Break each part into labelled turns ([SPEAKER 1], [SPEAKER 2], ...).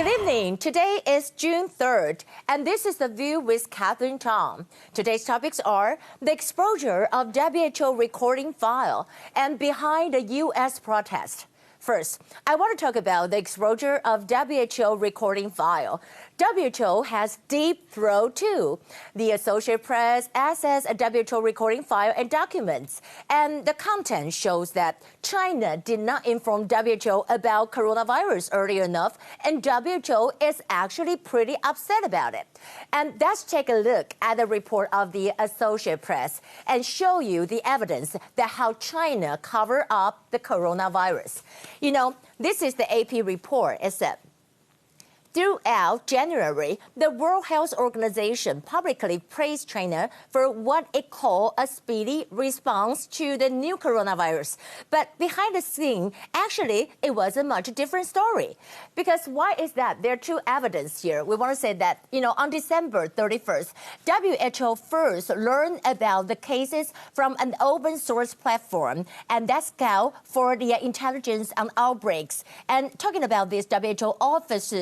[SPEAKER 1] Good evening. Today is June 3rd, and this is The View with Catherine Chang. Today's topics are the exposure of WHO recording file and behind the U.S. protest. First, I want to talk about the exposure of WHO recording file. WHO has deep throat too. The Associated Press accessed a WHO recording file and documents, and the content shows that China did not inform WHO about coronavirus early enough, and WHO is actually pretty upset about it. And let's take a look at the report of the Associated Press and show you the evidence that how China covered up the coronavirus. You know, this is the AP report. It said, throughout January, the World Health Organization publicly praised China for what it called a speedy response to the new coronavirus. But behind the scene, actually, it was a much different story. Because why is that? There are two evidence here. We want to say that, on December 31st, WHO first learned about the cases from an open source platform, and that scout for the intelligence on outbreaks. And talking about this, WHO office,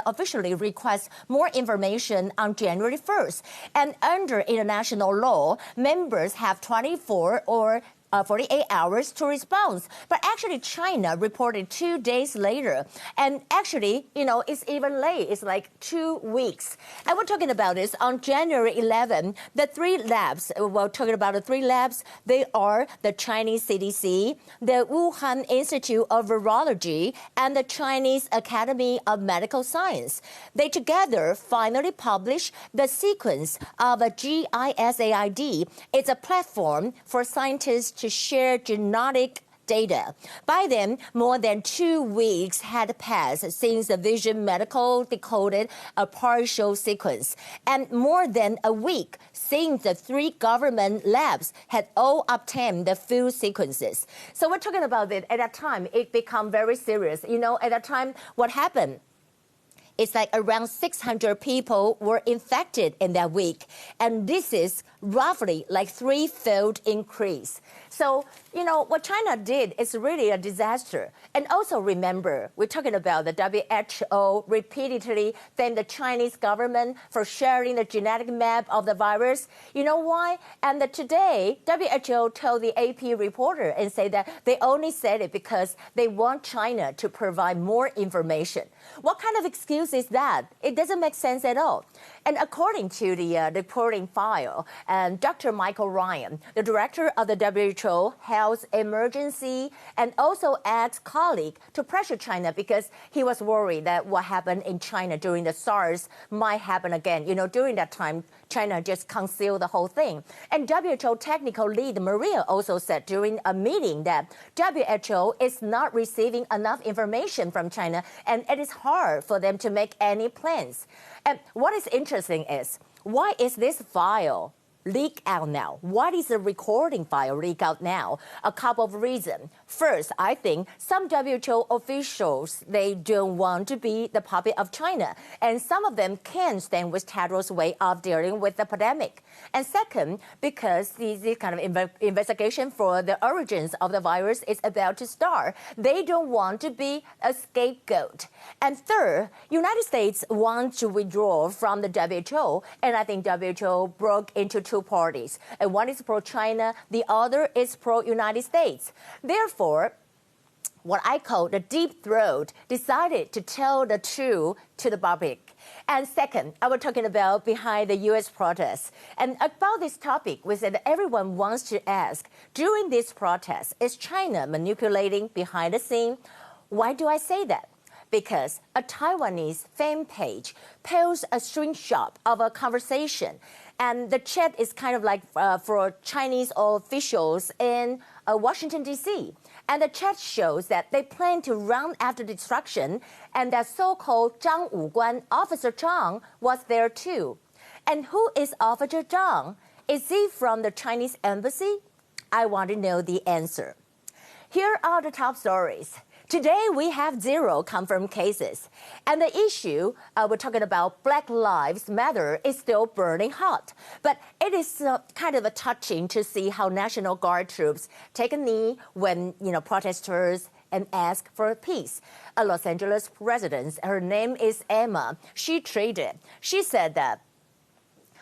[SPEAKER 1] officially request more information on January 1st. And under international law, members have 24 or 48 hours to respond. But actually, China reported 2 days later. And actually, it's even late. It's like 2 weeks. And we're talking about this on January 11. The three labs, we're talking about the three labs, they are the Chinese CDC, the Wuhan Institute of Virology, and the Chinese Academy of Medical Science. They together finally published the sequence of a GISAID. It's a platform for scientists to share genetic data. By then, more than 2 weeks had passed since the Vision Medical decoded a partial sequence, and more than a week since the three government labs had all obtained the full sequences. So we're talking about it. At that time, it became very serious. At that time, what happened? It's like around 600 people were infected in that week. And this is roughly like threefold increase. So, what China did is really a disaster. And also remember, we're talking about the WHO repeatedly thanked the Chinese government for sharing the genetic map of the virus. You know why? And today, WHO told the AP reporter and say that they only said it because they want China to provide more information. What kind of excuse is that? It doesn't make sense at all. And according to the reporting file, Dr. Michael Ryan, the director of the WHO Health Emergency, and also ex-colleague to pressure China because he was worried that what happened in China during the SARS might happen again. During that time, China just concealed the whole thing. And WHO technical lead Maria also said during a meeting that WHO is not receiving enough information from China, and it is hard for them to make any plans. And what is interesting is, why is this file leak out now? Why is the recording file leak out now? A couple of reasons. First, I think some WHO officials, they don't want to be the puppet of China. And some of them can't stand with Tedros' way of dealing with the pandemic. And second, because the kind of investigation for the origins of the virus is about to start, they don't want to be a scapegoat. And third, United States wants to withdraw from the WHO. And I think WHO broke into two parties. And one is pro-China, the other is pro-United States. Therefore, what I call the deep throat decided to tell the truth to the public. And second, I was talking about behind the U.S. protests. And about this topic, we said that everyone wants to ask, during this protest, is China manipulating behind the scene? Why do I say that? Because a Taiwanese fan page posts a screenshot of a conversation. And the chat is kind of like for Chinese officials in Washington, D.C. And the chat shows that they plan to run after destruction, and that so-called Zhang Wuguan, Officer Zhang, was there too. And who is Officer Zhang? Is he from the Chinese embassy? I want to know the answer. Here are the top stories. Today, we have 0 confirmed cases. And the issue we're talking about, Black Lives Matter, is still burning hot. But it is kind of touching to see how National Guard troops take a knee when, protesters and ask for peace. A Los Angeles resident, her name is Emma, she tweeted. She said that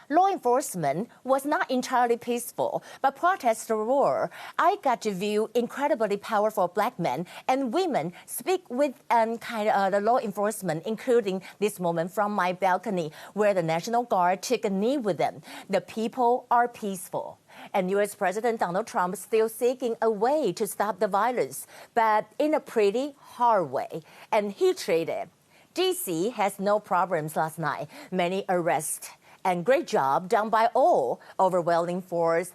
[SPEAKER 1] law enforcement was not entirely peaceful, but protests were. I got to view incredibly powerful black men and women speak with the law enforcement, including this moment from my balcony where the National Guard took a knee with them. The people are peaceful. And U.S. President Donald Trump is still seeking a way to stop the violence, but in a pretty hard way. And he tweeted, D.C. has no problems last night. Many arrests. And great job done by all. Overwhelming force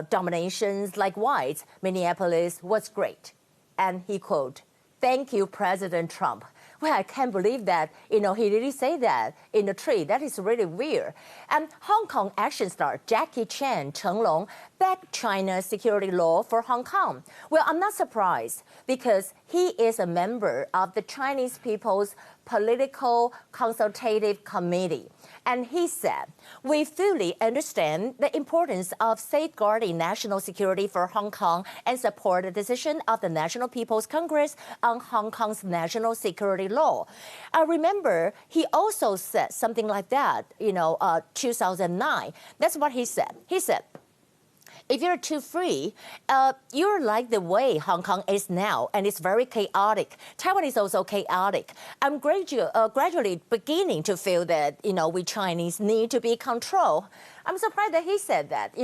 [SPEAKER 1] dominations like whites. Minneapolis was great. And he quote, "Thank you, President Trump." Well, I can't believe that, he really say that in the tweet. That is really weird. And Hong Kong action star Jackie Chan, Chenglong, backed China's security law for Hong Kong. Well, I'm not surprised because he is a member of the Chinese People's Political Consultative Committee. And he said, "We fully understand the importance of safeguarding national security for Hong Kong and support the decision of the National People's Congress on Hong Kong's national security law." I remember he also said something like that, 2009. That's what he said. He said, "If you're too free, you're like the way Hong Kong is now, and it's very chaotic. Taiwan is also chaotic. I'm gradually beginning to feel that, we Chinese need to be controlled." I'm surprised that he said that.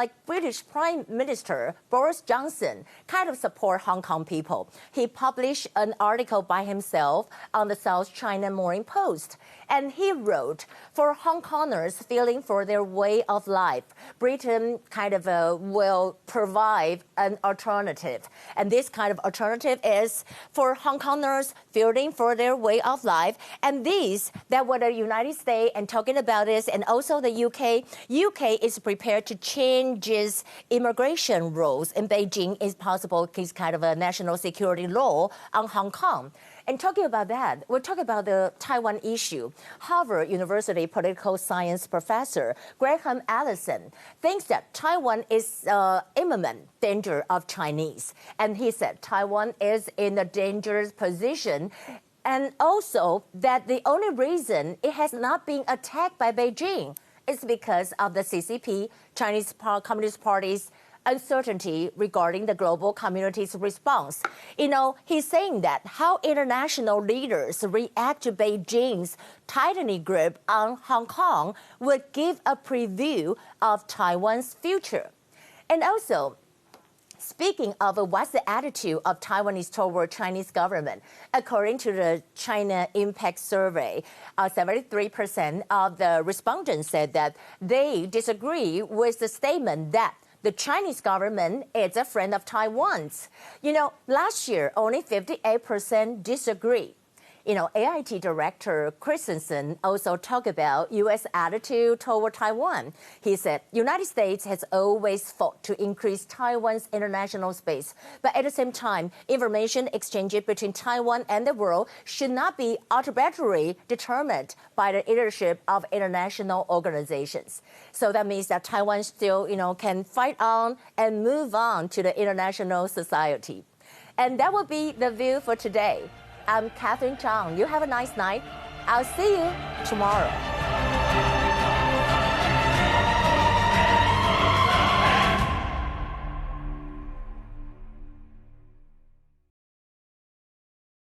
[SPEAKER 1] Like British Prime Minister Boris Johnson kind of support Hong Kong people. He published an article by himself on the South China Morning Post. And he wrote, "For Hong Kongers feeling for their way of life, Britain kind of will provide an alternative. And this kind of alternative is for Hong Kongers feeling for their way of life. And that what the United States and talking about this, and also the UK is prepared to change its immigration rules in Beijing is possible case kind of a national security law on Hong Kong." And talking about that, we're talking about the Taiwan issue. Harvard University political science professor Graham Allison thinks that Taiwan is imminent danger of Chinese. And he said Taiwan is in a dangerous position. And also that the only reason it has not been attacked by Beijing is because of the CCP, Chinese Communist Party's uncertainty regarding the global community's response. He's saying that how international leaders react to Beijing's tightening grip on Hong Kong would give a preview of Taiwan's future. And also, speaking of what's the attitude of Taiwanese toward Chinese government, according to the China Impact Survey, 73% of the respondents said that they disagree with the statement that the Chinese government is a friend of Taiwan's. Last year, only 58% disagree. AIT Director Christensen also talked about U.S. attitude toward Taiwan. He said, United States has always fought to increase Taiwan's international space. But at the same time, information exchange between Taiwan and the world should not be arbitrarily determined by the leadership of international organizations. So that means that Taiwan still, can fight on and move on to the international society. And that will be the view for today. I'm Catherine Chang. You have a nice night. I'll see you tomorrow.